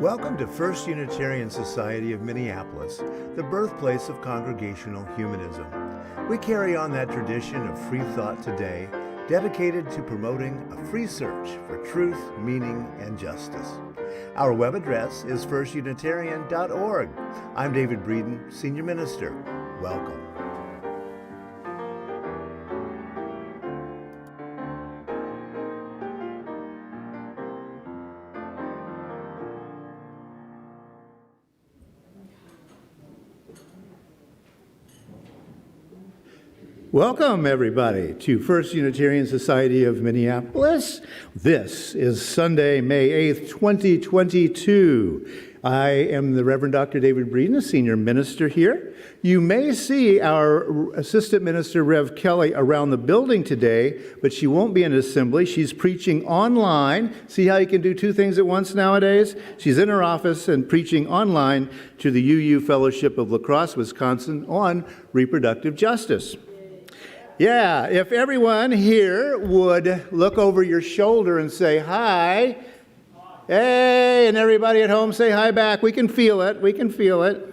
Welcome to First Unitarian Society of Minneapolis, the birthplace of congregational humanism. We carry on that tradition of free thought today, dedicated to promoting a free search for truth, meaning, and justice. Our web address is firstunitarian.org. I'm David Breeden, Senior Minister. Welcome. Welcome, everybody, to First Unitarian Society of Minneapolis. This is Sunday, May 8th, 2022. I am the Reverend Dr. David Breeden, a senior minister here. You may see our Assistant Minister, Rev. Kelly, around the building today, but she won't be in assembly. She's preaching online. See how you can do two things at once nowadays? She's in her office and preaching online to the UU Fellowship of La Crosse, Wisconsin, on reproductive justice. Yeah, if everyone here would look over your shoulder and say hi. Hey, and everybody at home say hi back. We can feel it. We can feel it.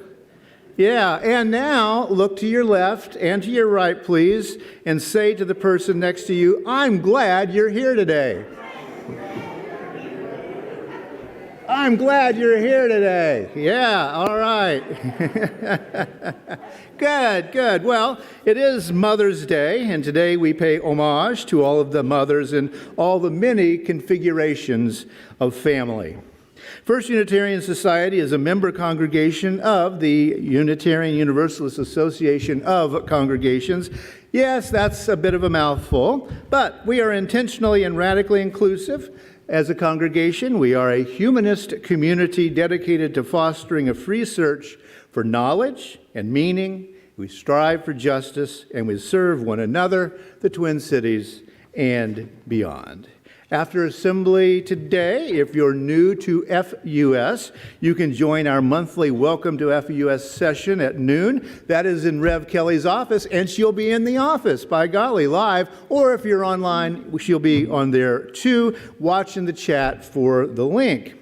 Yeah, and now look to your left and to your right, please, and say to the person next to you, I'm glad you're here today. I'm glad you're here today. Yeah, all right. Good. Well, it is Mother's Day, and today we pay homage to all of the mothers and all the many configurations of family. First Unitarian Society is a member congregation of the Unitarian Universalist Association of Congregations. Yes, that's a bit of a mouthful, but we are intentionally and radically inclusive. As a congregation, we are a humanist community dedicated to fostering a free search for knowledge and meaning. We strive for justice, and we serve one another, the Twin Cities, and beyond. After assembly today, if you're new to FUS, you can join our monthly Welcome to FUS session at noon. That is in Rev. Kelly's office, and she'll be in the office, by golly, live. Or if you're online, she'll be on there too, watching the chat for the link.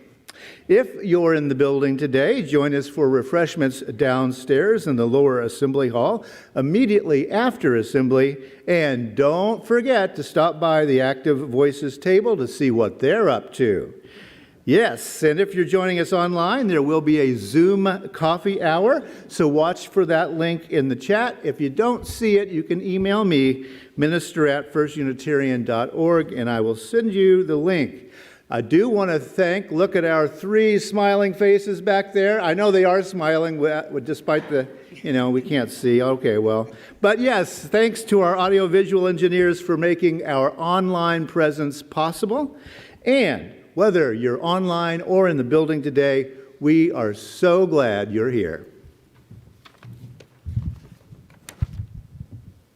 If you're in the building today, join us for refreshments downstairs in the lower assembly hall immediately after assembly. And don't forget to stop by the Active Voices table to see what they're up to. Yes, and if you're joining us online, there will be a Zoom coffee hour, so watch for that link in the chat. If you don't see it, you can email me, minister@firstunitarian.org, and I will send you the link. I do want to look at our three smiling faces back there. I know they are smiling despite the, we can't see. Okay, well. But yes, thanks to our audiovisual engineers for making our online presence possible. And whether you're online or in the building today, we are so glad you're here.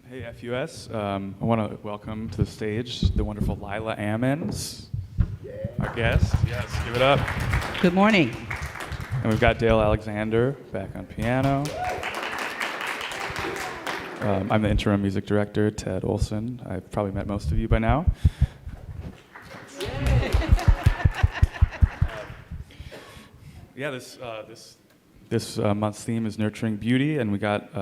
Hey, FUS. I want to welcome to the stage the wonderful Lila Ammons. Our guest, yes, give it up. Good morning. And we've got Dale Alexander back on piano. I'm the interim music director, Ted Olson. I've probably met most of you by now. This month's theme is nurturing beauty, and we got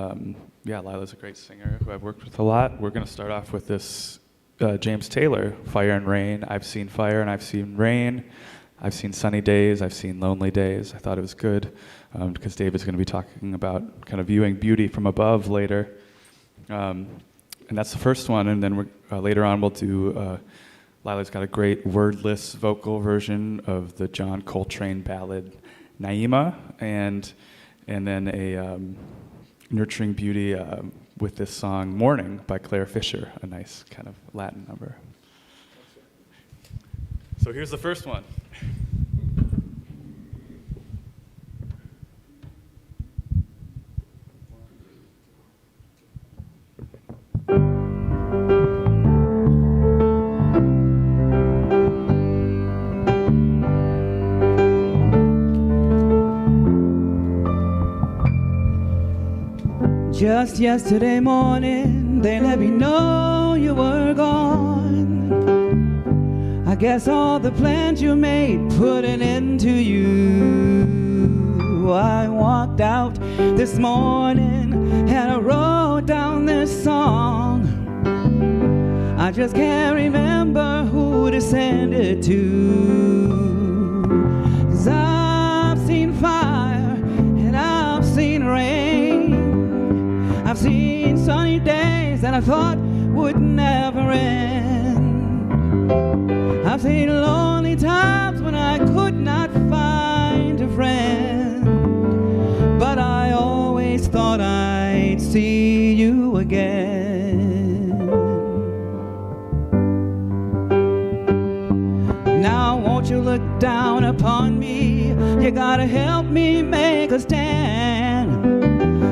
Lila's a great singer who I've worked with a lot. We're going to start off with this. James Taylor, Fire and Rain. I've seen fire and I've seen rain. I've seen sunny days. I've seen lonely days. I thought it was good because David's going to be talking about kind of viewing beauty from above later. And that's the first one. And then later on we'll do, Lila's got a great wordless vocal version of the John Coltrane ballad Naima, and then a nurturing beauty with this song, Morning, by Claire Fisher, a nice kind of Latin number. So here's the first one. Just yesterday morning, they let me know you were gone. I guess all the plans you made put an end to you. I walked out this morning and I wrote down this song. I just can't remember who to send it to. 'Cause I've seen fire and I've seen rain. I've seen sunny days that I thought would never end. I've seen lonely times when I could not find a friend. But I always thought I'd see you again. Now won't you look down upon me? You gotta help me make a stand.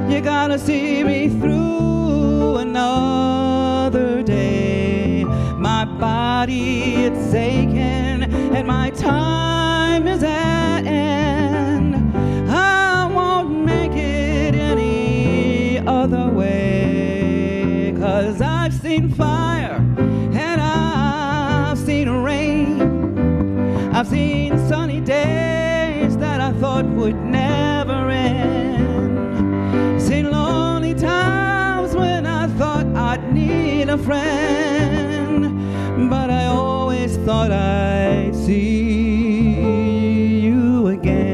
You gotta see me through another day. My body, it's aching, and my time is at end. I won't make it any other way. 'Cause I've seen fire, and I've seen rain. I've seen sunny days that I thought would never end. Seen lonely times when I thought I'd need a friend. But I always thought I'd see you again.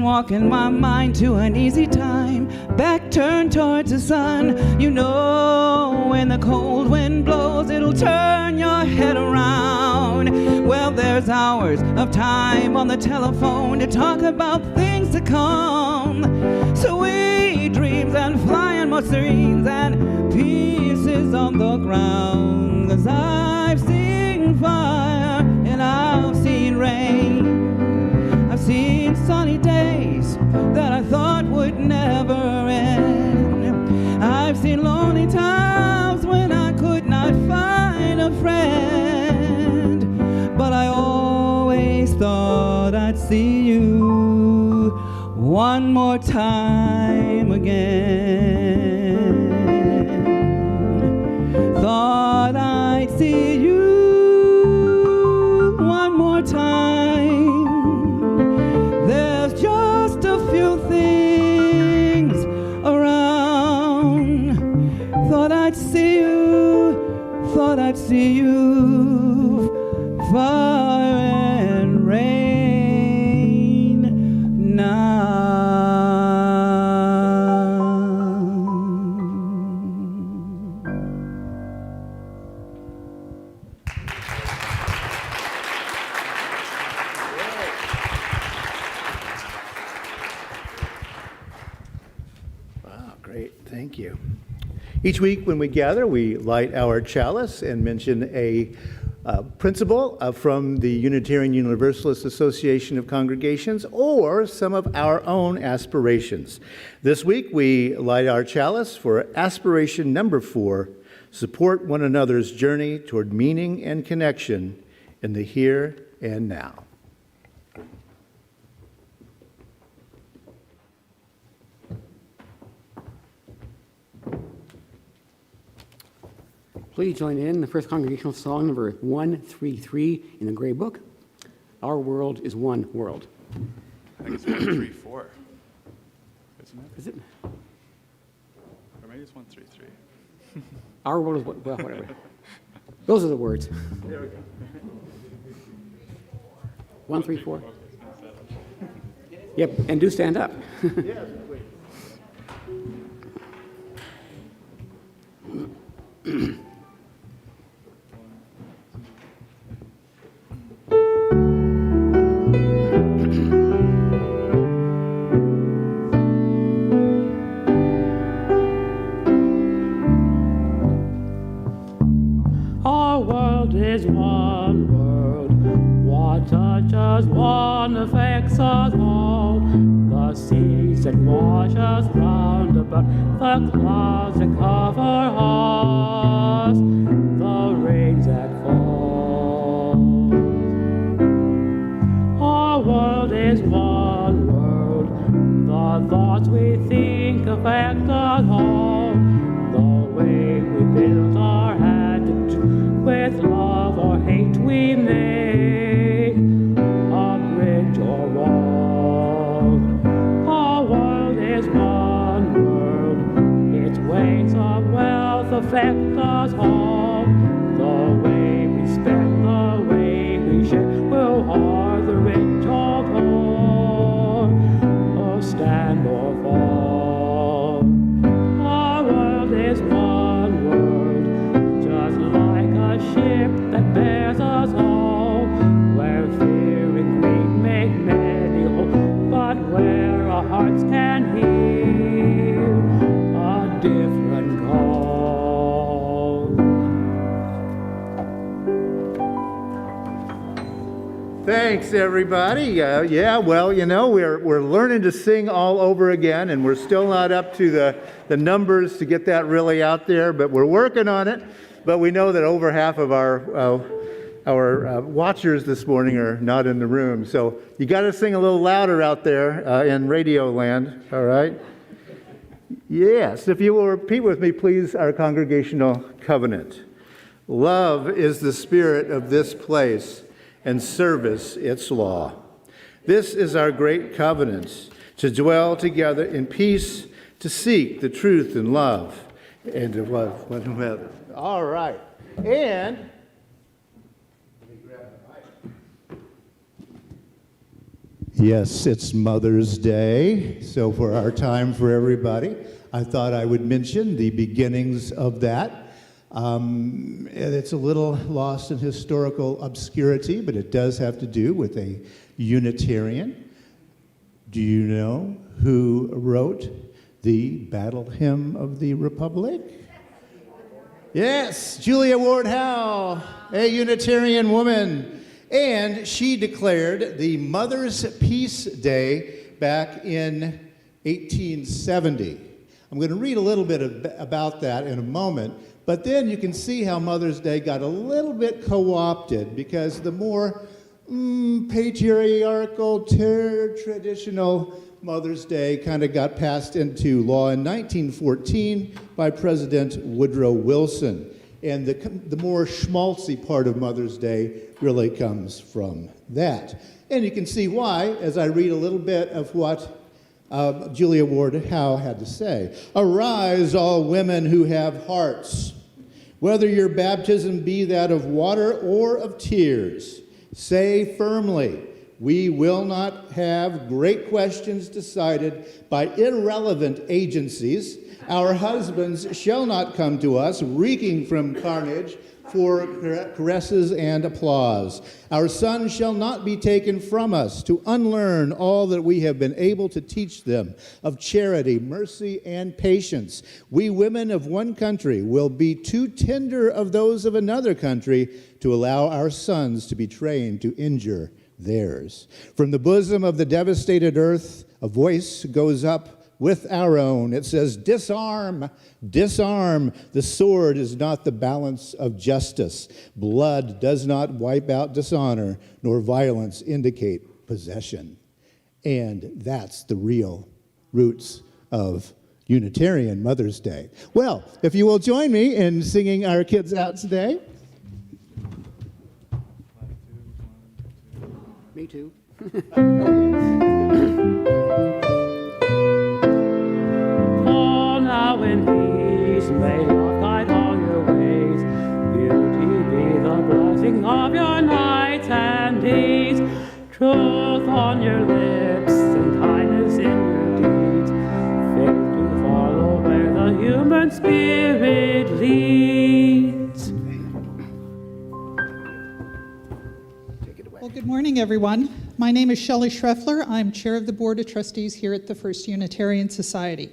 Walking my mind to an easy time, back turned towards the sun. You know when the cold wind blows, it'll turn your head around. Well, there's hours of time on the telephone to talk about things to come. Sweet dreams and flying serene and pieces on the ground. 'Cause I've seen fire and I've seen rain. I've seen sunny days that I thought would never end. I've seen lonely times when I could not find a friend. But I always thought I'd see you one more time again. Thought I'd see you one more time. Thought I'd see you, fire and rain now. Wow, great, thank you. Each week when we gather, we light our chalice and mention a principle from the Unitarian Universalist Association of Congregations or some of our own aspirations. This week we light our chalice for aspiration number 4, support one another's journey toward meaning and connection in the here and now. Please join in the first congregational song, number 133 in the Gray Book. Our world is one world. I think it's 134, isn't it? Is it? Or maybe it's 133. Our world is, well, whatever. Those are the words. There we go. 134. Yep, and do stand up. Yes, wait. Our world is one world. What touches one affects us all. The seas that wash us round about, the clouds that cover us, the rains that fall. Our world is one world. The thoughts we think affect us all. The way we build our attitude with love or hate we make a bridge or wall. Our world is one world. Its ways of wealth affect us all. The way we spend, the way we share will harm the rich or poor, or stand or fall. Our world is one world, just like a ship that bears us all, where fear and greed make many whole, but where our hearts can hear a different call. Thanks, everybody. Yeah, well, you know, we're learning to sing all over again, and we're still not up to the numbers to get that really out there, but we're working on it. But we know that over half of our watchers this morning are not in the room, so you got to sing a little louder out there in Radio Land. All right? Yes, if you will repeat with me, please, our congregational covenant. Love is the spirit of this place, and service its law. This is our great covenant, to dwell together in peace, to seek the truth and love, and to love one another. All right. And let me grab the mic. Yes, it's Mother's Day, so for our time for everybody, I thought I would mention the beginnings of that. It's a little lost in historical obscurity, but it does have to do with a Unitarian. Do you know who wrote the Battle Hymn of the Republic? Yes, Julia Ward Howe, a Unitarian woman. And she declared the Mother's Peace Day back in 1870. I'm going to read a little bit about that in a moment. But then you can see how Mother's Day got a little bit co-opted, because the more patriarchal, traditional Mother's Day kind of got passed into law in 1914 by President Woodrow Wilson. And the more schmaltzy part of Mother's Day really comes from that. And you can see why as I read a little bit of what Julia Ward Howe had to say. Arise, all women who have hearts, whether your baptism be that of water or of tears. Say firmly, we will not have great questions decided by irrelevant agencies. Our husbands shall not come to us reeking from carnage for caresses and applause. Our sons shall not be taken from us to unlearn all that we have been able to teach them of charity, mercy, and patience. We women of one country will be too tender of those of another country to allow our sons to be trained to injure theirs. From the bosom of the devastated earth, a voice goes up with our own. It says, disarm, disarm. The sword is not the balance of justice. Blood does not wipe out dishonor, nor violence indicate possession. And that's the real roots of Unitarian Mother's Day. Well, if you will join me in singing our kids out today. Me too. Now in peace, may love guide all your ways. Beauty be the blessing of your nights and days. Truth on your lips and kindness in your deeds. Faith to follow where the human spirit leads. Well, good morning, everyone. My name is Shelley Schreffler. I'm chair of the Board of Trustees here at the First Unitarian Society.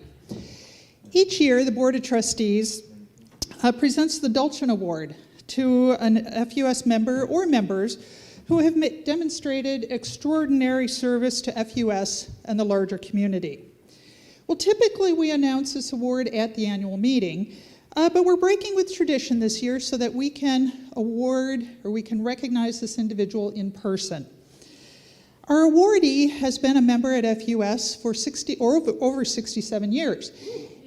Each year, the Board of Trustees presents the Dulcin Award to an FUS member or members who have demonstrated extraordinary service to FUS and the larger community. Well, typically we announce this award at the annual meeting, but we're breaking with tradition this year so that we can award or we can recognize this individual in person. Our awardee has been a member at FUS for over 67 years.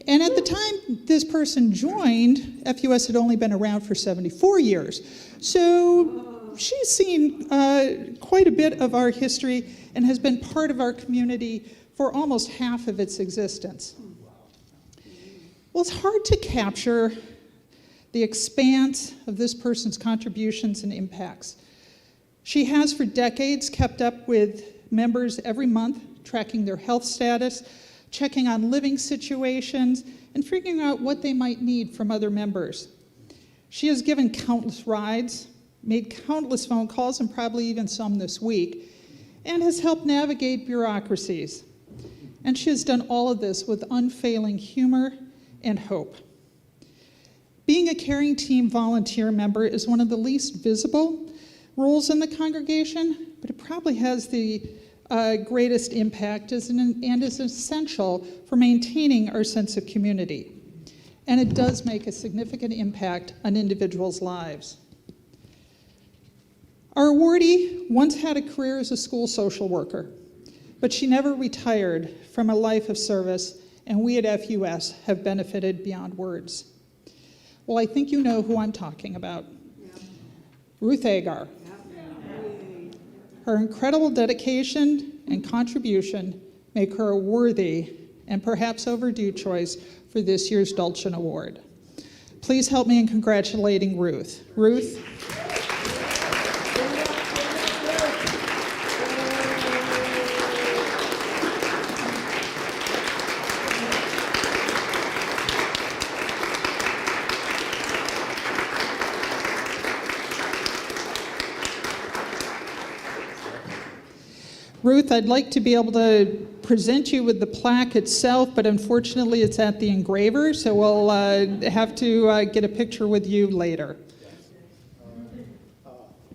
And at the time this person joined, FUS had only been around for 74 years. So she's seen quite a bit of our history and has been part of our community for almost half of its existence. Well, it's hard to capture the expanse of this person's contributions and impacts. She has for decades kept up with members every month, tracking their health status, checking on living situations, and figuring out what they might need from other members. She has given countless rides, made countless phone calls, and probably even some this week, and has helped navigate bureaucracies. And she has done all of this with unfailing humor and hope. Being a caring team volunteer member is one of the least visible roles in the congregation, but it probably has the greatest impact and is essential for maintaining our sense of community. And it does make a significant impact on individuals' lives. Our awardee once had a career as a school social worker, but she never retired from a life of service, and we at FUS have benefited beyond words. Well, I think you know who I'm talking about. Ruth Agar. Her incredible dedication and contribution make her a worthy and perhaps overdue choice for this year's Dulcin Award. Please help me in congratulating Ruth. Ruth. Ruth, I'd like to be able to present you with the plaque itself, but unfortunately it's at the engraver, so we'll have to get a picture with you later.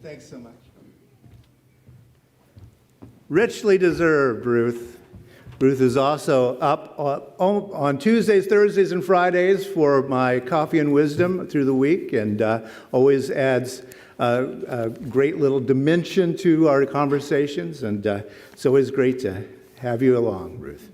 Thanks so much. Richly deserved, Ruth. Ruth is also up on Tuesdays, Thursdays, and Fridays for my Coffee and Wisdom through the week, and always adds a great little dimension to our conversations, and it's always great to have you along, Ruth.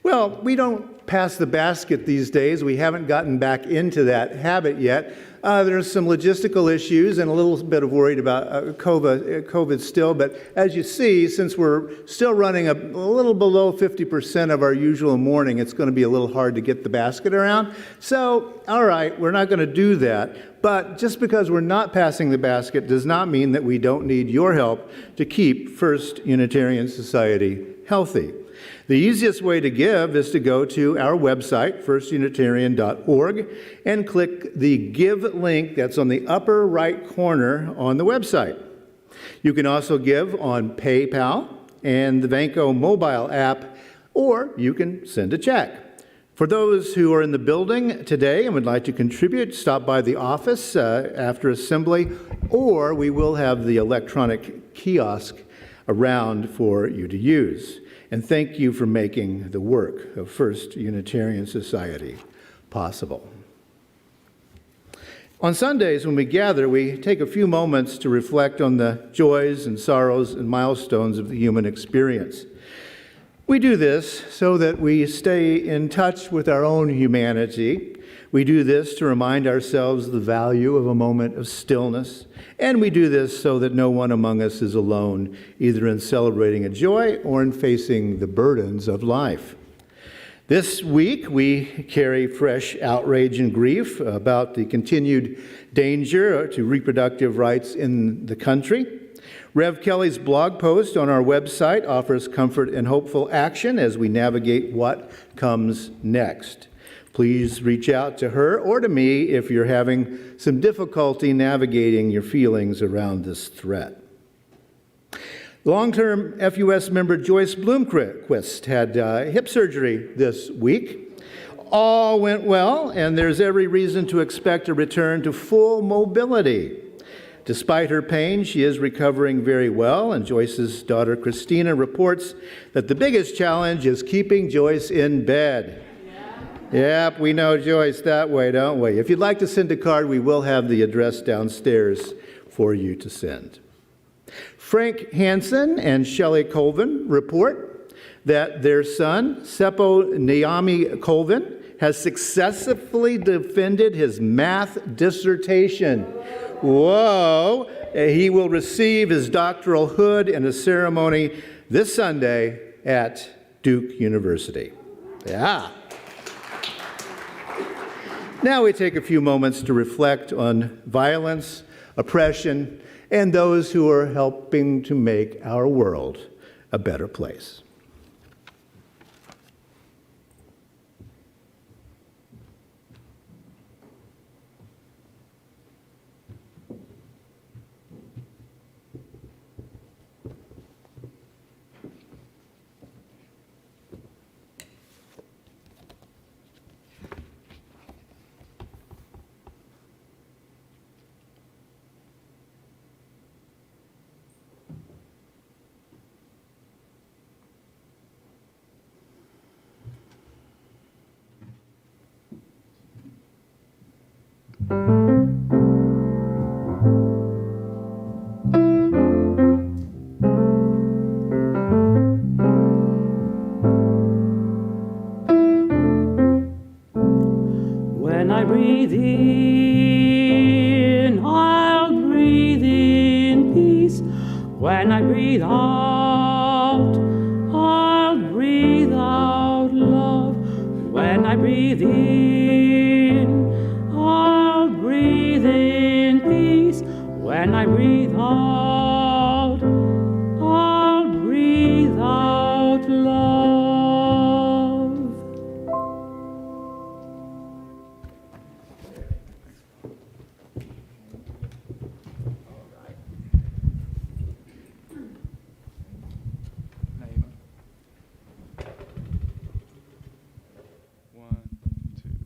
Well, we don't pass the basket these days. We haven't gotten back into that habit yet. There's some logistical issues and a little bit of worried about COVID still, but as you see, since we're still running a little below 50% of our usual morning, it's going to be a little hard to get the basket around. So, all right, we're not going to do that, but just because we're not passing the basket does not mean that we don't need your help to keep First Unitarian Society healthy. The easiest way to give is to go to our website, firstunitarian.org, and click the Give link that's on the upper right corner on the website. You can also give on PayPal and the Vanco mobile app, or you can send a check. For those who are in the building today and would like to contribute, stop by the office after assembly, or we will have the electronic kiosk around for you to use. And thank you for making the work of First Unitarian Society possible. On Sundays, when we gather, we take a few moments to reflect on the joys and sorrows and milestones of the human experience. We do this so that we stay in touch with our own humanity. We do this to remind ourselves the value of a moment of stillness. And we do this so that no one among us is alone, either in celebrating a joy or in facing the burdens of life. This week, we carry fresh outrage and grief about the continued danger to reproductive rights in the country. Rev Kelly's blog post on our website offers comfort and hopeful action as we navigate what comes next. Please reach out to her or to me if you're having some difficulty navigating your feelings around this threat. Long-term FUS member Joyce Bloomquist had hip surgery this week. All went well, and there's every reason to expect a return to full mobility. Despite her pain, she is recovering very well, and Joyce's daughter Christina reports that the biggest challenge is keeping Joyce in bed. Yep, we know Joyce that way, don't we? If you'd like to send a card, we will have the address downstairs for you to send. Frank Hansen and Shelley Colvin report that their son, Seppo Niami Colvin, has successfully defended his math dissertation. Whoa! He will receive his doctoral hood in a ceremony this Sunday at Duke University. Yeah. Now we take a few moments to reflect on violence, oppression, and those who are helping to make our world a better place. When I breathe in, I'll breathe in peace. When I breathe out, I'll breathe out love. When I breathe in, I'll breathe in peace. When I breathe out, I'll breathe out love. One, two.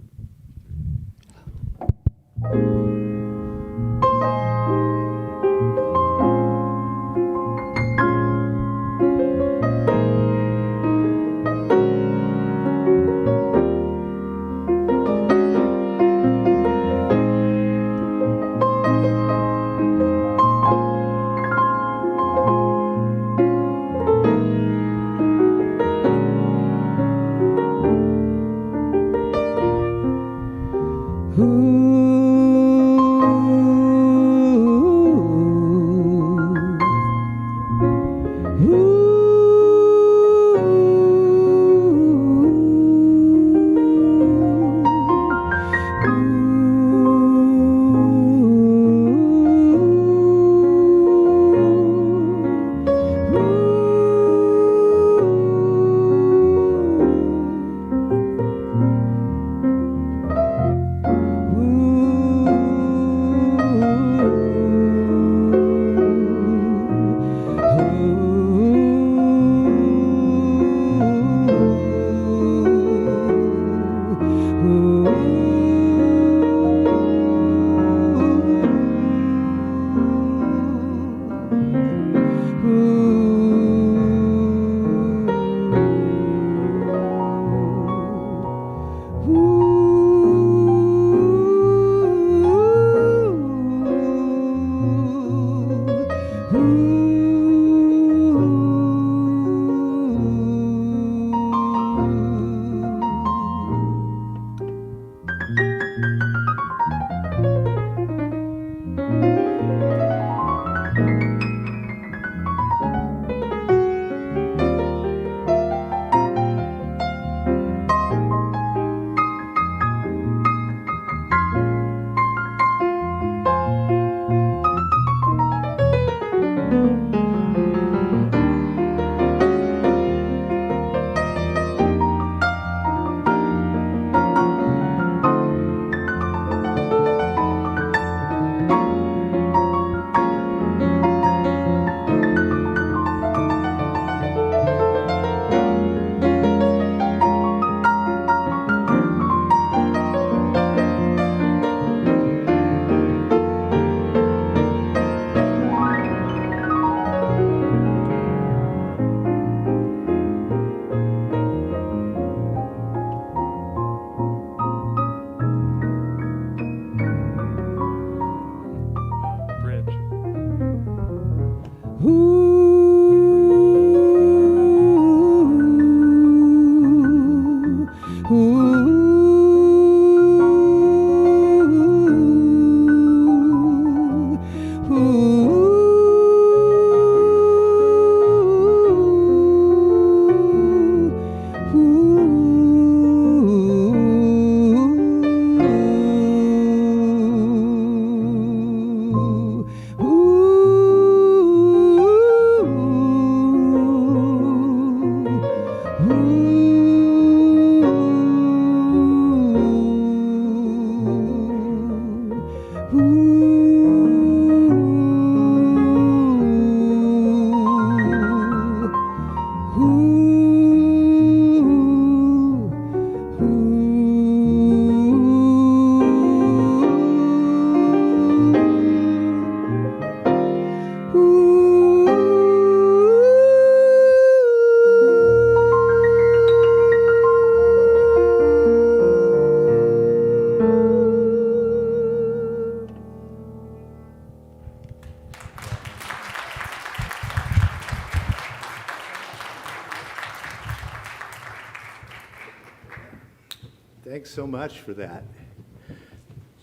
Thanks so much for that.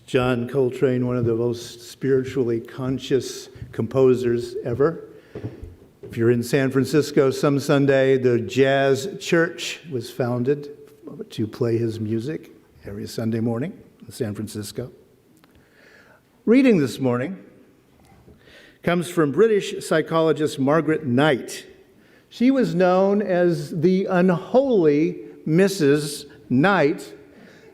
John Coltrane, one of the most spiritually conscious composers ever. If you're in San Francisco some Sunday, the Jazz Church was founded to play his music every Sunday morning in San Francisco. Reading this morning comes from British psychologist Margaret Knight. She was known as the unholy Mrs. Knight.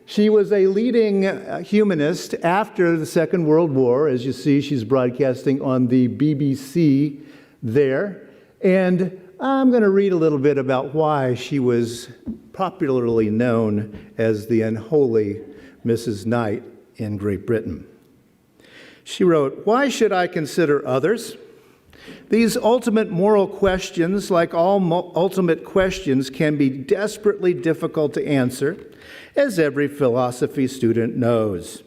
She was a leading humanist after the Second World War. As you see, she's broadcasting on the BBC there. And I'm going to read a little bit about why she was popularly known as the unholy Mrs. Knight in Great Britain. She wrote, "Why should I consider others? These ultimate moral questions, like all ultimate questions, can be desperately difficult to answer, as every philosophy student knows.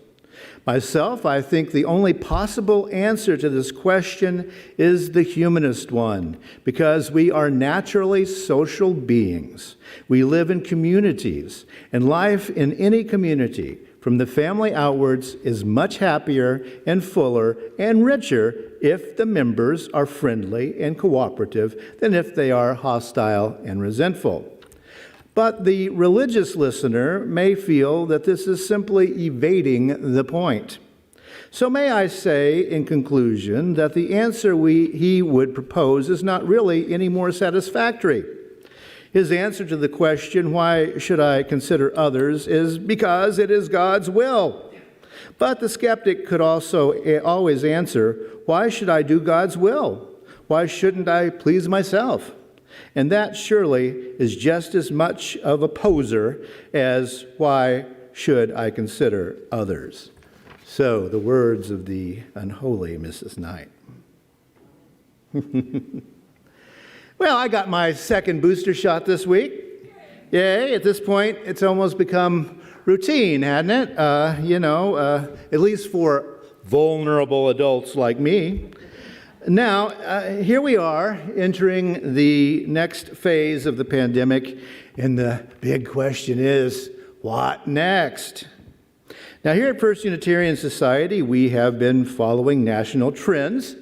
Myself, I think the only possible answer to this question is the humanist one, because we are naturally social beings. We live in communities, and life in any community, from the family outwards, is much happier and fuller and richer if the members are friendly and cooperative than if they are hostile and resentful. But the religious listener may feel that this is simply evading the point. So may I say, in conclusion, that the answer he would propose is not really any more satisfactory. His answer to the question, why should I consider others, is because it is God's will. But the skeptic could also always answer, why should I do God's will? Why shouldn't I please myself? And that surely is just as much of a poser as why should I consider others? So, the words of the unholy Mrs. Knight. Well, I got my second booster shot this week. Yay, at this point, it's almost become routine, hadn't it? At least for vulnerable adults like me. Now, here we are entering the next phase of the pandemic, and the big question is, what next? Now, here at First Unitarian Society, we have been following national trends.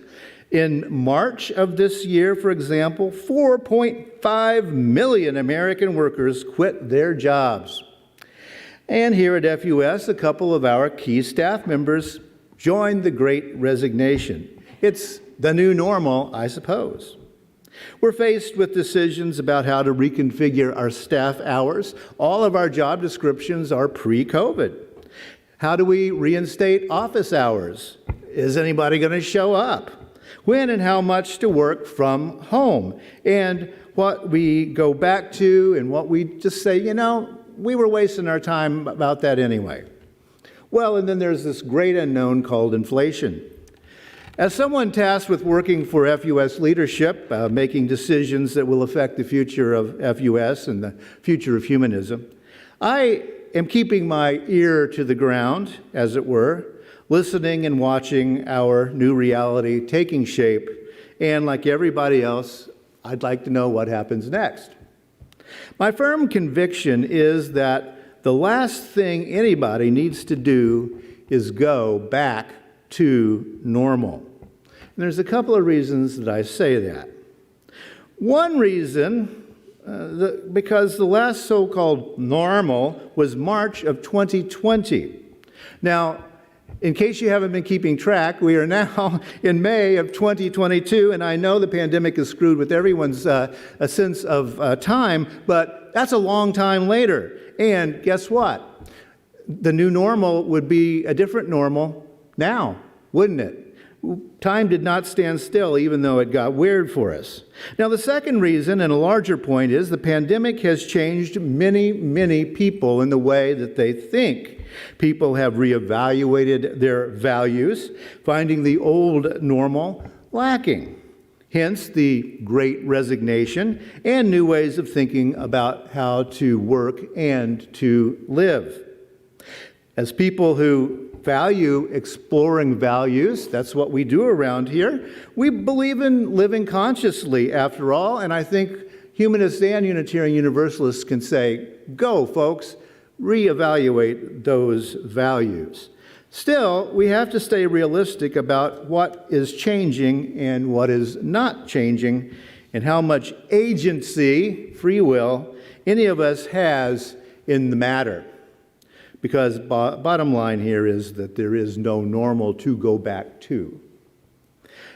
In March of this year, for example, 4.5 million American workers quit their jobs. And here at FUS, a couple of our key staff members joined the Great Resignation. It's the new normal, I suppose. We're faced with decisions about how to reconfigure our staff hours. All of our job descriptions are pre-COVID. How do we reinstate office hours? Is anybody going to show up? When and how much to work from home? And what we go back to and what we just say, we were wasting our time about that anyway. Well, and then there's this great unknown called inflation. As someone tasked with working for FUS leadership, making decisions that will affect the future of FUS and the future of humanism, I am keeping my ear to the ground, as it were, listening and watching our new reality taking shape. And like everybody else, I'd like to know what happens next. My firm conviction is that the last thing anybody needs to do is go back to normal. And there's a couple of reasons that I say that. One reason, because the last so-called normal was March of 2020. Now, in case you haven't been keeping track, we are now in May of 2022, and I know the pandemic is screwed with everyone's a sense of time, but that's a long time later. And guess what? The new normal would be a different normal now, wouldn't it? Time did not stand still, even though it got weird for us. Now, the second reason, and a larger point, is the pandemic has changed many, many people in the way that they think. People have reevaluated their values, finding the old normal lacking. Hence, the Great Resignation and new ways of thinking about how to work and to live. As people who value exploring values, that's what we do around here. We believe in living consciously, after all, and I think humanists and Unitarian Universalists can say, go, folks, reevaluate those values. Still, we have to stay realistic about what is changing and what is not changing, and how much agency, free will, any of us has in the matter. Because bottom line here is that there is no normal to go back to.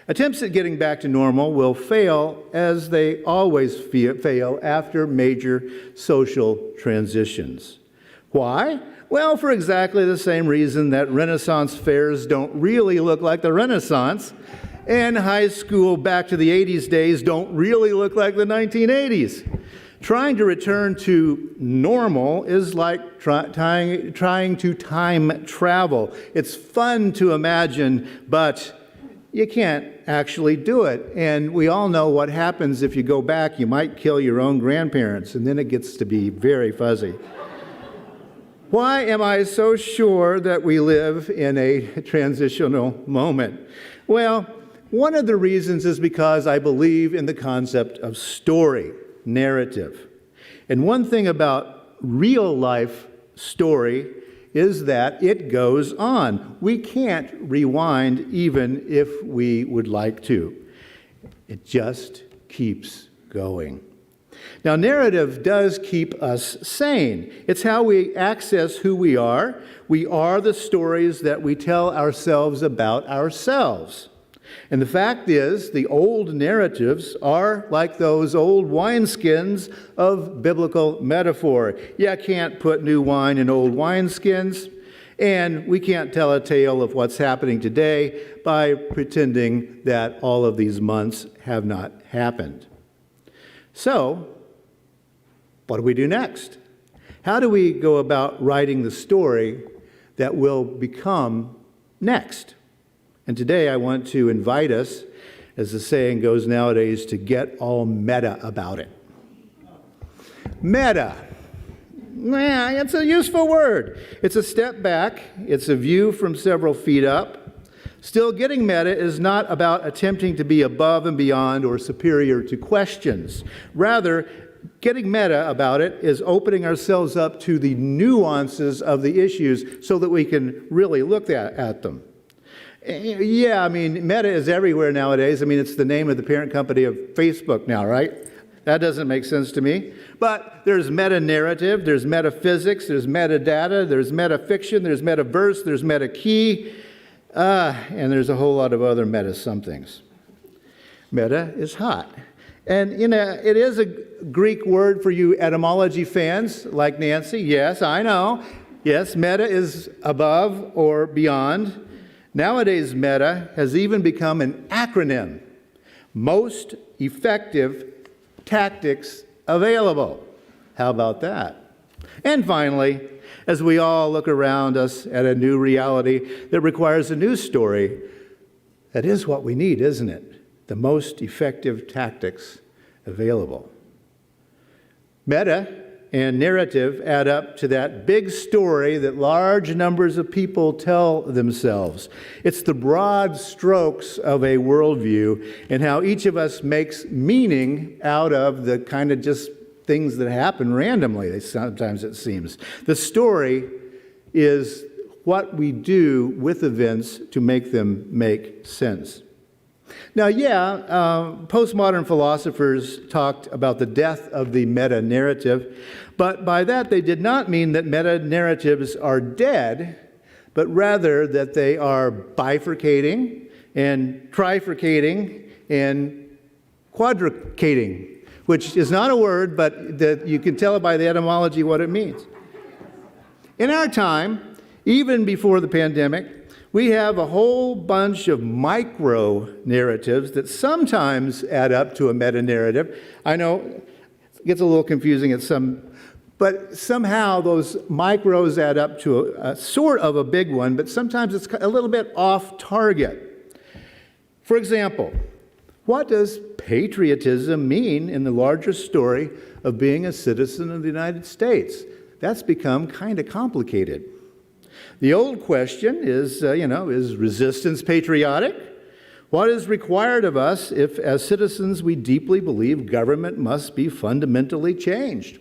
Attempts at getting back to normal will fail, as they always fail after major social transitions. Why? Well, for exactly the same reason that Renaissance fairs don't really look like the Renaissance, and high school back to the 80s days don't really look like the 1980s. Trying to return to normal is like trying to time travel. It's fun to imagine, but you can't actually do it. And we all know what happens if you go back. You might kill your own grandparents, and then it gets to be very fuzzy. Why am I so sure that we live in a transitional moment? Well, one of the reasons is because I believe in the concept of story, narrative. And one thing about real life story is that it goes on. We can't rewind even if we would like to. It just keeps going. Now, narrative does keep us sane. It's how we access who we are. We are the stories that we tell ourselves about ourselves. And the fact is, the old narratives are like those old wineskins of biblical metaphor. You can't put new wine in old wineskins, and we can't tell a tale of what's happening today by pretending that all of these months have not happened. So, what do we do next? How do we go about writing the story that will become next? And today I want to invite us, as the saying goes nowadays, to get all meta about it. Meta. Yeah, it's a useful word. It's a step back. It's a view from several feet up. Still, getting meta is not about attempting to be above and beyond or superior to questions. Rather, getting meta about it is opening ourselves up to the nuances of the issues so that we can really look at them. Yeah, I mean, Meta is everywhere nowadays. I mean, it's the name of the parent company of Facebook now, right? That doesn't make sense to me. But there's meta-narrative, there's metaphysics, there's metadata, there's metafiction, there's metaverse, there's meta-key, and there's a whole lot of other meta-somethings. Meta is hot. And, it is a Greek word for you etymology fans like Nancy. Yes, I know. Yes, meta is above or beyond. Nowadays, meta has even become an acronym. Most effective tactics available. How about that? And finally, as we all look around us at a new reality that requires a new story, that is what we need, isn't it? The most effective tactics available. Meta and narrative add up to that big story that large numbers of people tell themselves. It's the broad strokes of a worldview and how each of us makes meaning out of the kind of just things that happen randomly, sometimes it seems. The story is what we do with events to make them make sense. Now, postmodern philosophers talked about the death of the meta-narrative, but by that they did not mean that meta-narratives are dead, but rather that they are bifurcating and trifurcating and quadricating, which is not a word, but that you can tell by the etymology what it means. In our time, even before the pandemic, we have a whole bunch of micro-narratives that sometimes add up to a meta-narrative. I know it gets a little confusing at some, but somehow those micros add up to a sort of a big one, but sometimes it's a little bit off target. For example, what does patriotism mean in the larger story of being a citizen of the United States? That's become kind of complicated. The old question is, is resistance patriotic? What is required of us if, as citizens, we deeply believe government must be fundamentally changed?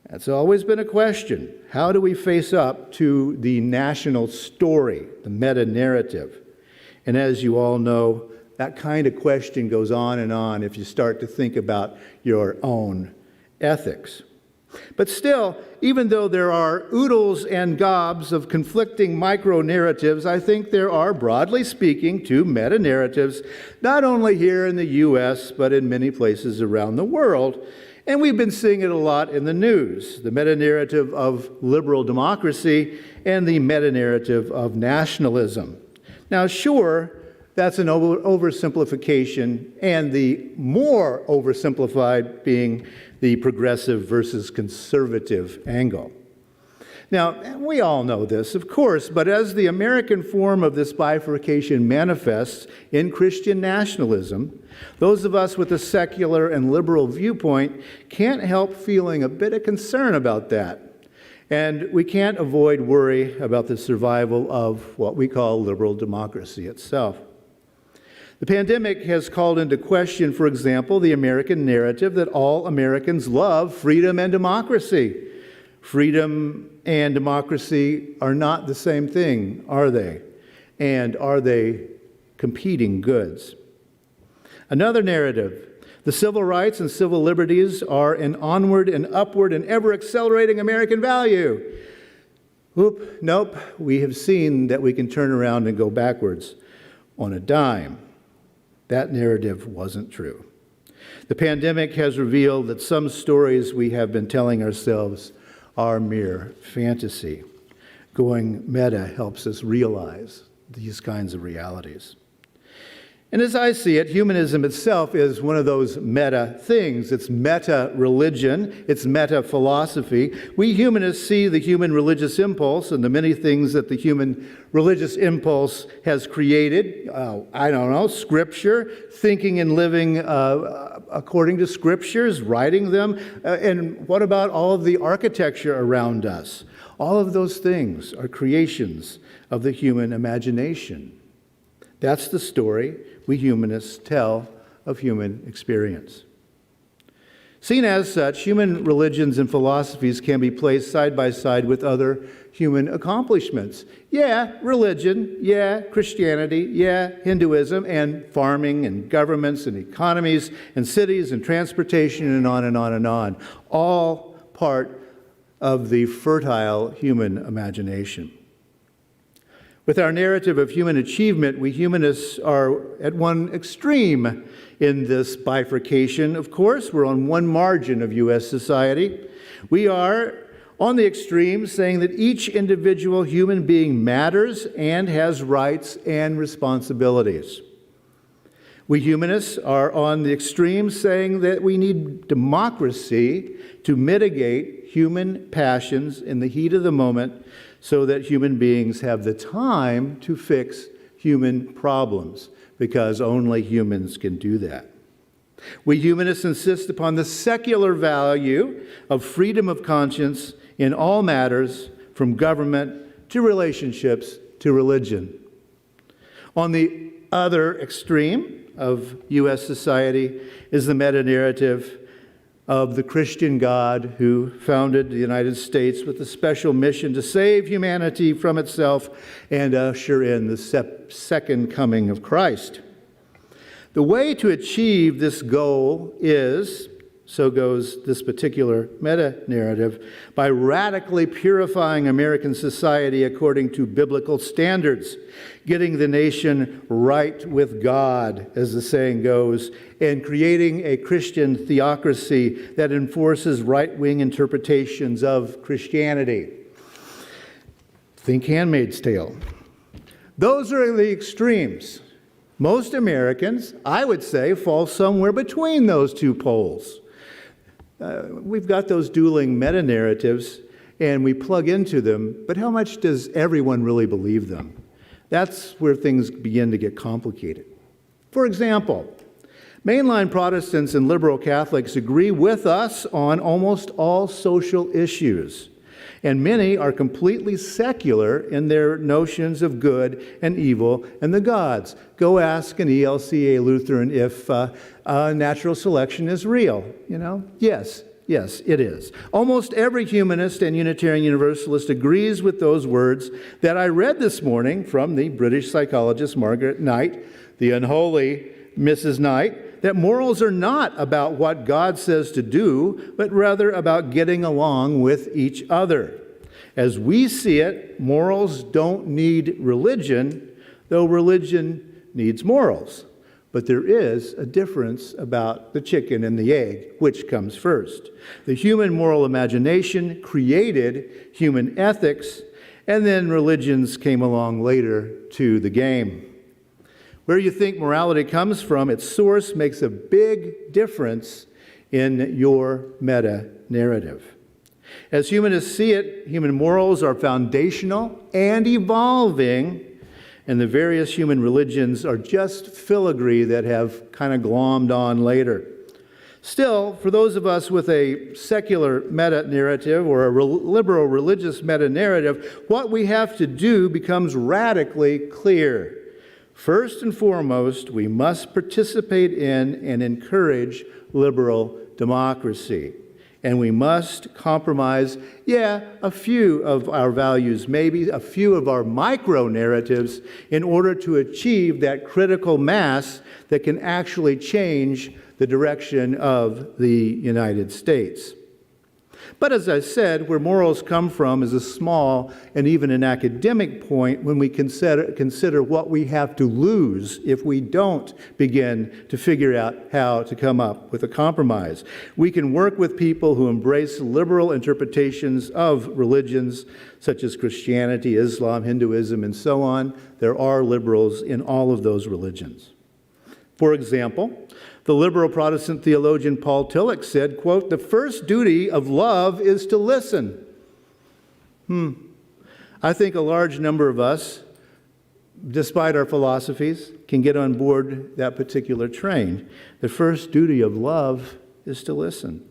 That's always been a question. How do we face up to the national story, the meta-narrative? And as you all know, that kind of question goes on and on if you start to think about your own ethics. But still, even though there are oodles and gobs of conflicting micro-narratives, I think there are, broadly speaking, two meta-narratives, not only here in the U.S., but in many places around the world. And we've been seeing it a lot in the news, the meta-narrative of liberal democracy and the meta-narrative of nationalism. Now, sure, that's an oversimplification, and the more oversimplified being the progressive versus conservative angle. Now, we all know this, of course, but as the American form of this bifurcation manifests in Christian nationalism, those of us with a secular and liberal viewpoint can't help feeling a bit of concern about that. And we can't avoid worry about the survival of what we call liberal democracy itself. The pandemic has called into question, for example, the American narrative that all Americans love freedom and democracy. Freedom and democracy are not the same thing, are they? And are they competing goods? Another narrative, the civil rights and civil liberties are an onward and upward and ever-accelerating American value. Nope, we have seen that we can turn around and go backwards on a dime. That narrative wasn't true. The pandemic has revealed that some stories we have been telling ourselves are mere fantasy. Going meta helps us realize these kinds of realities. And as I see it, humanism itself is one of those meta things. It's meta-religion, it's meta-philosophy. We humanists see the human religious impulse and the many things that the human religious impulse has created. Scripture, thinking and living according to scriptures, writing them. And what about all of the architecture around us? All of those things are creations of the human imagination. That's the story we humanists tell of human experience. Seen as such, human religions and philosophies can be placed side by side with other human accomplishments. Yeah, religion, yeah, Christianity, yeah, Hinduism, and farming and governments and economies and cities and transportation and on and on and on. All part of the fertile human imagination. With our narrative of human achievement, we humanists are at one extreme in this bifurcation. Of course, we're on one margin of U.S. society. We are on the extreme saying that each individual human being matters and has rights and responsibilities. We humanists are on the extreme saying that we need democracy to mitigate human passions in the heat of the moment so that human beings have the time to fix human problems, because only humans can do that. We humanists insist upon the secular value of freedom of conscience in all matters, from government to relationships to religion. On the other extreme of U.S. society is the meta-narrative of the Christian God who founded the United States with a special mission to save humanity from itself and usher in the second coming of Christ. The way to achieve this goal is, so goes this particular meta-narrative, by radically purifying American society according to biblical standards, getting the nation right with God, as the saying goes, and creating a Christian theocracy that enforces right-wing interpretations of Christianity. Think Handmaid's Tale. Those are the extremes. Most Americans, I would say, fall somewhere between those two poles. We've got those dueling meta-narratives, and we plug into them, but how much does everyone really believe them? That's where things begin to get complicated. For example, mainline Protestants and liberal Catholics agree with us on almost all social issues, and many are completely secular in their notions of good and evil and the gods. Go ask an ELCA Lutheran if natural selection is real. Yes, Yes, it is. Almost every humanist and Unitarian Universalist agrees with those words that I read this morning from the British psychologist Margaret Knight, the unholy Mrs. Knight, that morals are not about what God says to do, but rather about getting along with each other. As we see it, morals don't need religion, though religion needs morals. But there is a difference about the chicken and the egg, which comes first. The human moral imagination created human ethics, and then religions came along later to the game. Where you think morality comes from, its source makes a big difference in your meta-narrative. As humanists see it, human morals are foundational and evolving, and the various human religions are just filigree that have kind of glommed on later. Still, for those of us with a secular meta-narrative or a liberal religious meta-narrative, what we have to do becomes radically clear. First and foremost, we must participate in and encourage liberal democracy. And we must compromise, a few of our values, maybe a few of our micro-narratives in order to achieve that critical mass that can actually change the direction of the United States. But as I said, where morals come from is a small and even an academic point when we consider what we have to lose if we don't begin to figure out how to come up with a compromise. We can work with people who embrace liberal interpretations of religions such as Christianity, Islam, Hinduism, and so on. There are liberals in all of those religions. For example, the liberal Protestant theologian Paul Tillich said, quote, "The first duty of love is to listen." I think a large number of us, despite our philosophies, can get on board that particular train. The first duty of love is to listen.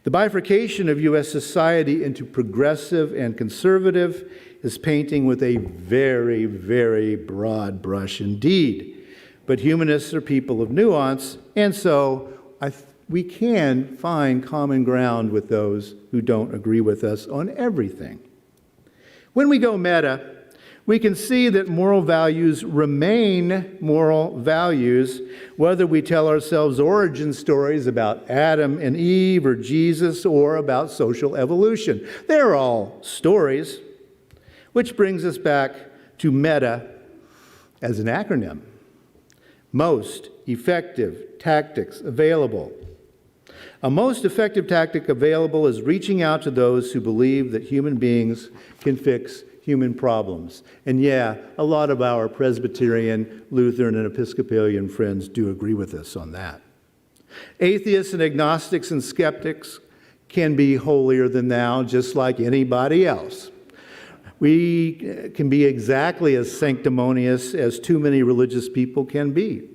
The bifurcation of U.S. society into progressive and conservative is painting with a very, very broad brush indeed. But humanists are people of nuance, and so we can find common ground with those who don't agree with us on everything. When we go meta, we can see that moral values remain moral values, whether we tell ourselves origin stories about Adam and Eve or Jesus or about social evolution. They're all stories, which brings us back to meta as an acronym. Most effective tactics available. A most effective tactic available is reaching out to those who believe that human beings can fix human problems. And a lot of our Presbyterian, Lutheran, and Episcopalian friends do agree with us on that. Atheists and agnostics and skeptics can be holier than thou, just like anybody else. We can be exactly as sanctimonious as too many religious people can be.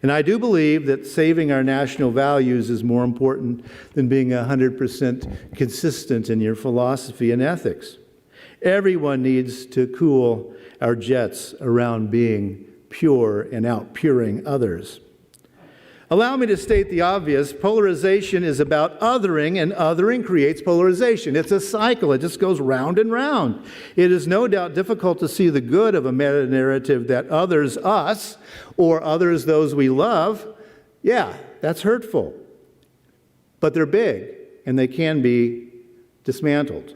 And I do believe that saving our national values is more important than being 100% consistent in your philosophy and ethics. Everyone needs to cool our jets around being pure and outpuring others. Allow me to state the obvious. Polarization is about othering, and othering creates polarization. It's a cycle. It just goes round and round. It is no doubt difficult to see the good of a meta-narrative that others us or others those we love. That's hurtful. But they're big, and they can be dismantled.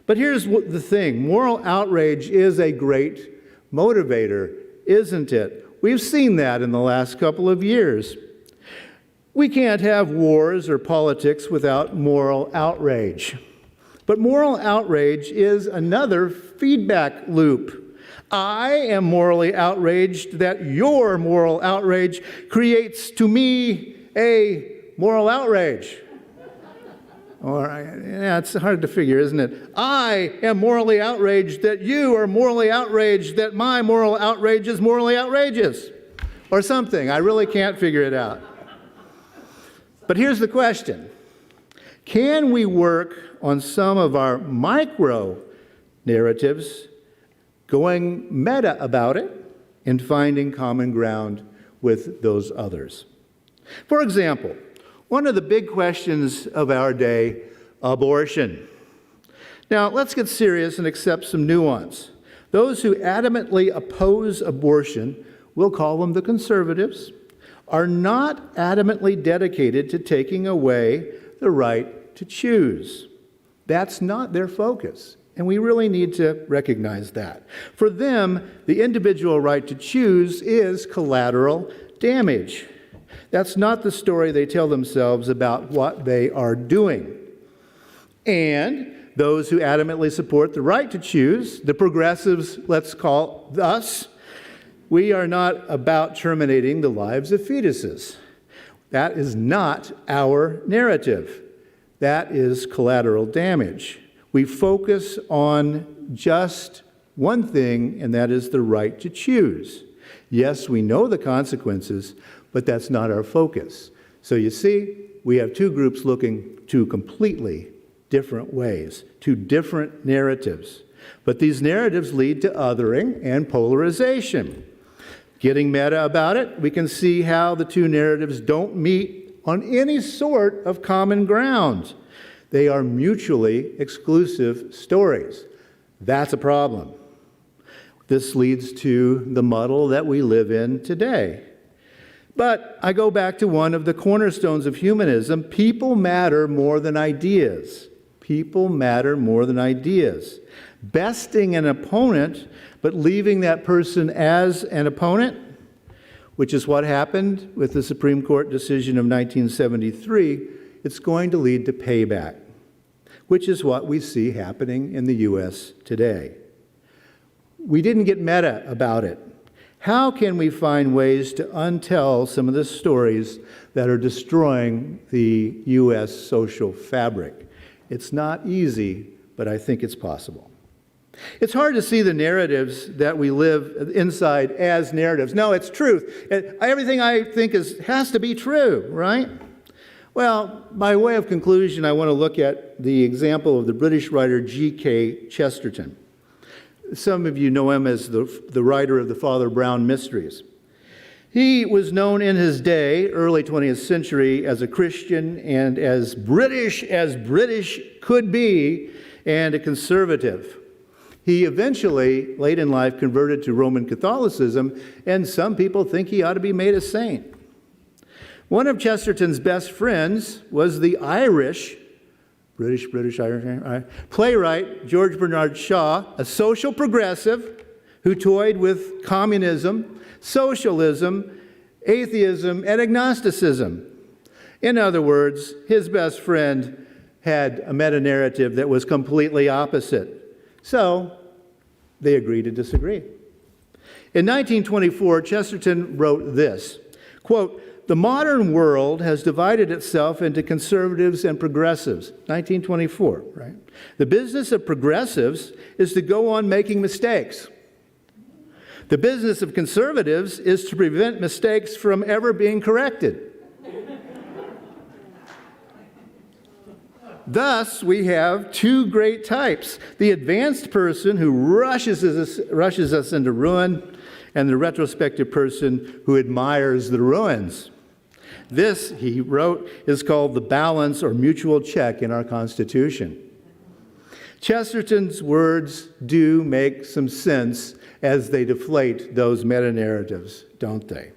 But here's the thing. Moral outrage is a great motivator, isn't it? We've seen that in the last couple of years. We can't have wars or politics without moral outrage. But moral outrage is another feedback loop. I am morally outraged that your moral outrage creates to me a moral outrage. It's hard to figure, isn't it? I am morally outraged that you are morally outraged that my moral outrage is morally outrageous. Or something. I really can't figure it out. But here's the question. Can we work on some of our micro narratives, going meta about it, and finding common ground with those others? For example, One of the big questions of our day, abortion. Now, let's get serious and accept some nuance. Those who adamantly oppose abortion, we'll call them the conservatives, are not adamantly dedicated to taking away the right to choose. That's not their focus, and we really need to recognize that. For them, the individual right to choose is collateral damage. That's not the story they tell themselves about what they are doing. And those who adamantly support the right to choose, the progressives, let's call us, we are not about terminating the lives of fetuses. That is not our narrative. That is collateral damage. We focus on just one thing, and that is the right to choose. Yes, we know the consequences, but that's not our focus. So you see, we have two groups looking two completely different ways, two different narratives. But these narratives lead to othering and polarization. Getting meta about it, we can see how the two narratives don't meet on any sort of common ground. They are mutually exclusive stories. That's a problem. This leads to the muddle that we live in today. But I go back to one of the cornerstones of humanism. People matter more than ideas. People matter more than ideas. Besting an opponent, but leaving that person as an opponent, which is what happened with the Supreme Court decision of 1973, it's going to lead to payback, which is what we see happening in the U.S. today. We didn't get meta about it. How can we find ways to untell some of the stories that are destroying the U.S. social fabric? It's not easy, but I think it's possible. It's hard to see the narratives that we live inside as narratives. No, it's truth. Everything I think has to be true, right? Well, by way of conclusion, I want to look at the example of the British writer G.K. Chesterton. Some of you know him as the writer of the Father Brown Mysteries. He was known in his day, early 20th century, as a Christian and as British could be, and a conservative. He eventually, late in life, converted to Roman Catholicism, and some people think he ought to be made a saint. One of Chesterton's best friends was the Irish playwright George Bernard Shaw, a social progressive who toyed with communism, socialism, atheism, and agnosticism. In other words, his best friend had a meta-narrative that was completely opposite. So they agreed to disagree. In 1924, Chesterton wrote this, quote, "The modern world has divided itself into conservatives and progressives." 1924, right? "The business of progressives is to go on making mistakes. The business of conservatives is to prevent mistakes from ever being corrected." Thus, we have two great types: the advanced person who rushes us into ruin, and the retrospective person who admires the ruins. This, he wrote, is called the balance or mutual check in our Constitution. Chesterton's words do make some sense as they deflate those meta-narratives, don't they?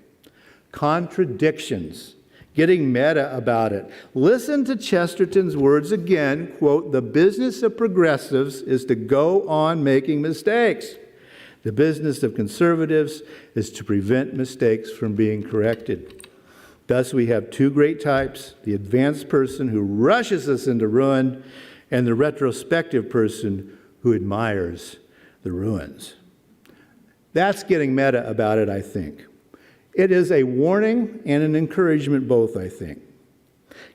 Contradictions. Getting meta about it. Listen to Chesterton's words again, quote, "The business of progressives is to go on making mistakes. The business of conservatives is to prevent mistakes from being corrected. Thus we have two great types, the advanced person who rushes us into ruin and the retrospective person who admires the ruins." That's getting meta about it, I think. It is a warning and an encouragement both, I think.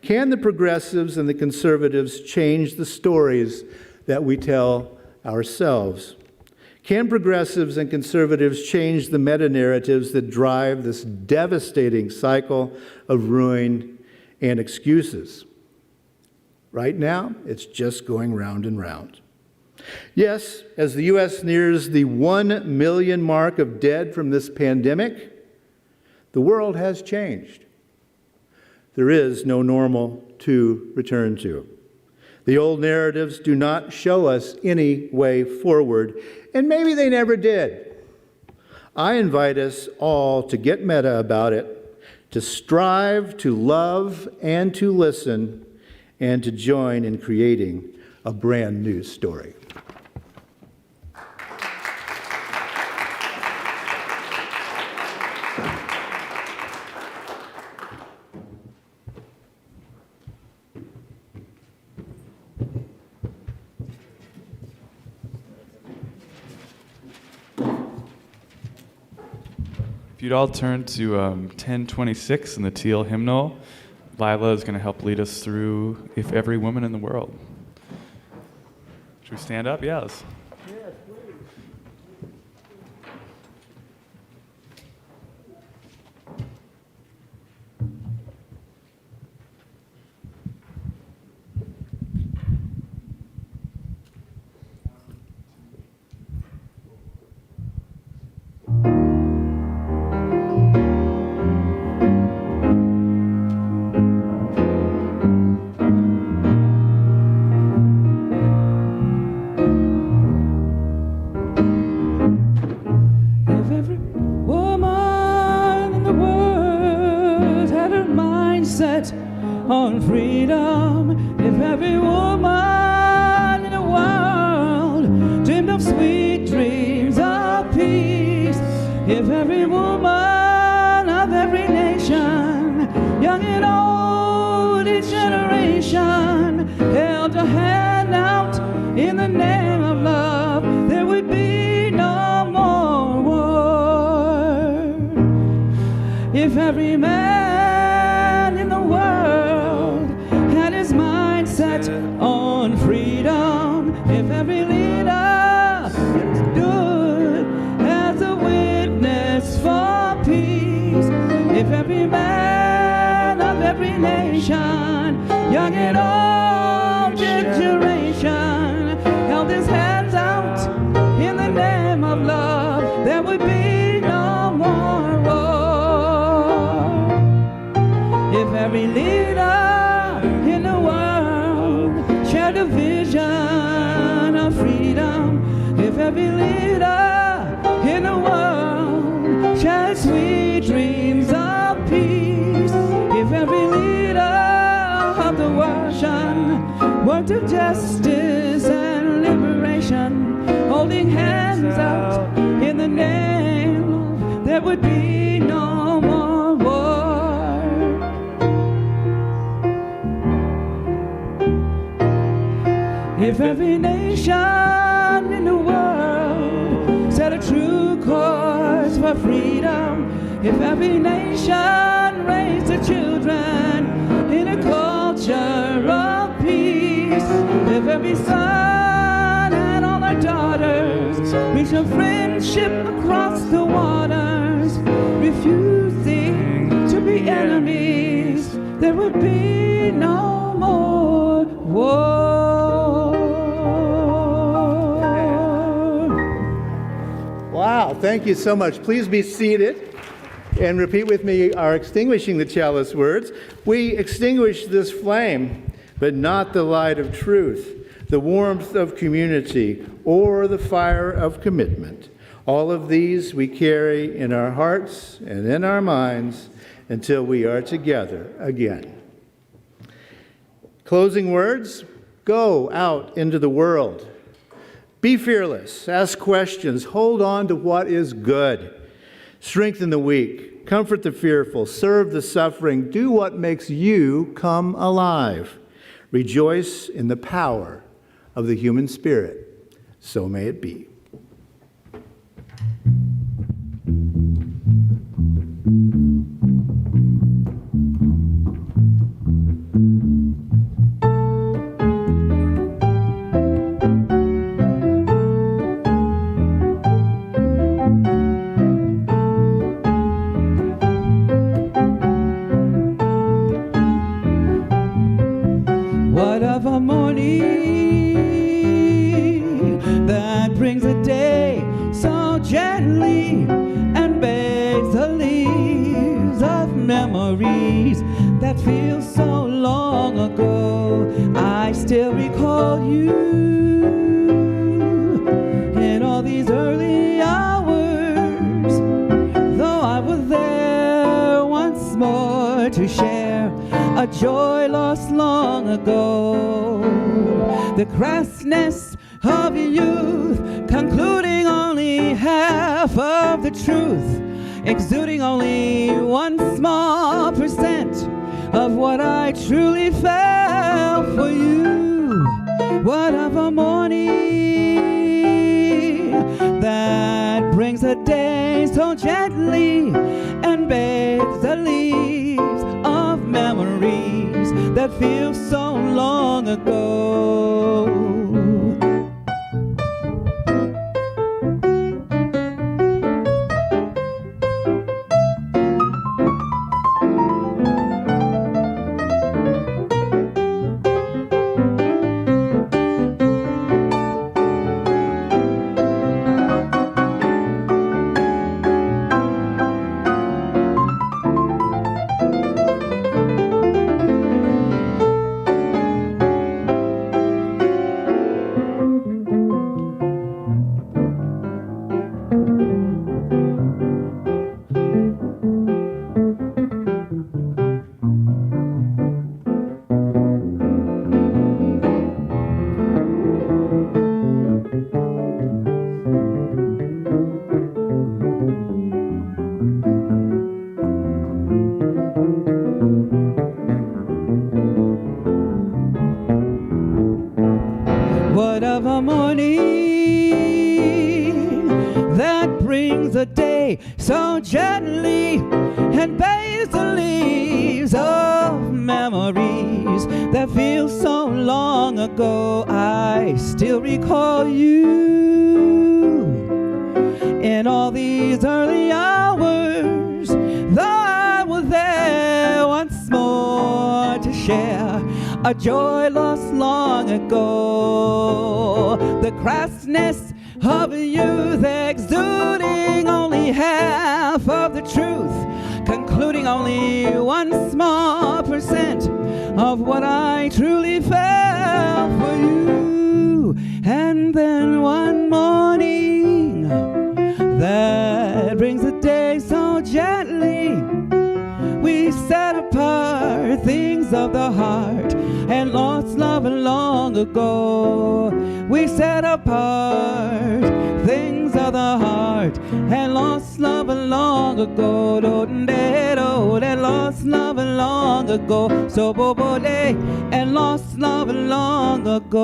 Can the progressives and the conservatives change the stories that we tell ourselves? Can progressives and conservatives change the meta-narratives that drive this devastating cycle of ruin and excuses? Right now, it's just going round and round. Yes, as the U.S. nears the 1 million mark of dead from this pandemic, the world has changed. There is no normal to return to. The old narratives do not show us any way forward, and maybe they never did. I invite us all to get meta about it, to strive to love and to listen, and to join in creating a brand new story. If you'd all turn to 1026 in the teal hymnal, Lila is going to help lead us through If Every Woman in the World. Should we stand up? Yes. On freedom, if every woman in the world dreamed of sweet dreams of peace, if every woman of every nation, young and old, each generation, held a hand out in the name of love, there would be no more war. If every man in the world had his mind set on freedom, if every leader stood as a witness for peace, if every man of every nation, young and old, generation, held his hands out in the name of love, there would be no more war. If every leader in the world shared a vision of freedom, if every leader in the world shared sweet dreams of peace, if every leader of the ocean worked to justice and liberation, holding hands out in the name, there would be no more war. If every nation in the world set a true course for freedom, if every nation raised their children in a culture of peace, if every son and all our daughters reached a friendship across the waters, refusing to be enemies, there would be no more war. Wow, thank you so much. Please be seated and repeat with me our extinguishing the chalice words. We extinguish this flame, but not the light of truth, the warmth of community, or the fire of commitment. All of these we carry in our hearts and in our minds until we are together again. Closing words, go out into the world. Be fearless, ask questions, hold on to what is good. Strengthen the weak, comfort the fearful, serve the suffering, do what makes you come alive. Rejoice in the power of the human spirit. So may it be. What of a morning that brings a day so gently and bathes the leaves of memories that feels so long ago. I still recall you in all these early hours, though I was there once more to share a joy lost long ago. The crassness of youth, concluding only half of the truth, exuding only one small percent of what I truly felt for you. What of a morning that brings a day so gently and bathes the leaves of memories that feel so long ago. What of a morning that brings a day so gently and bathes the leaves of memories that feel so long ago. I still recall you in all these early hours, though I was there once more to share a joy lost long ago. The crassness of youth, exuding only half of the truth, concluding only one small percent of what I truly felt for you. And then one morning that brings the day so gently, we set apart things of the heart and lost love long ago. We set apart things of the heart and lost love long ago. That lost love long ago. So bobo day and lost love long ago.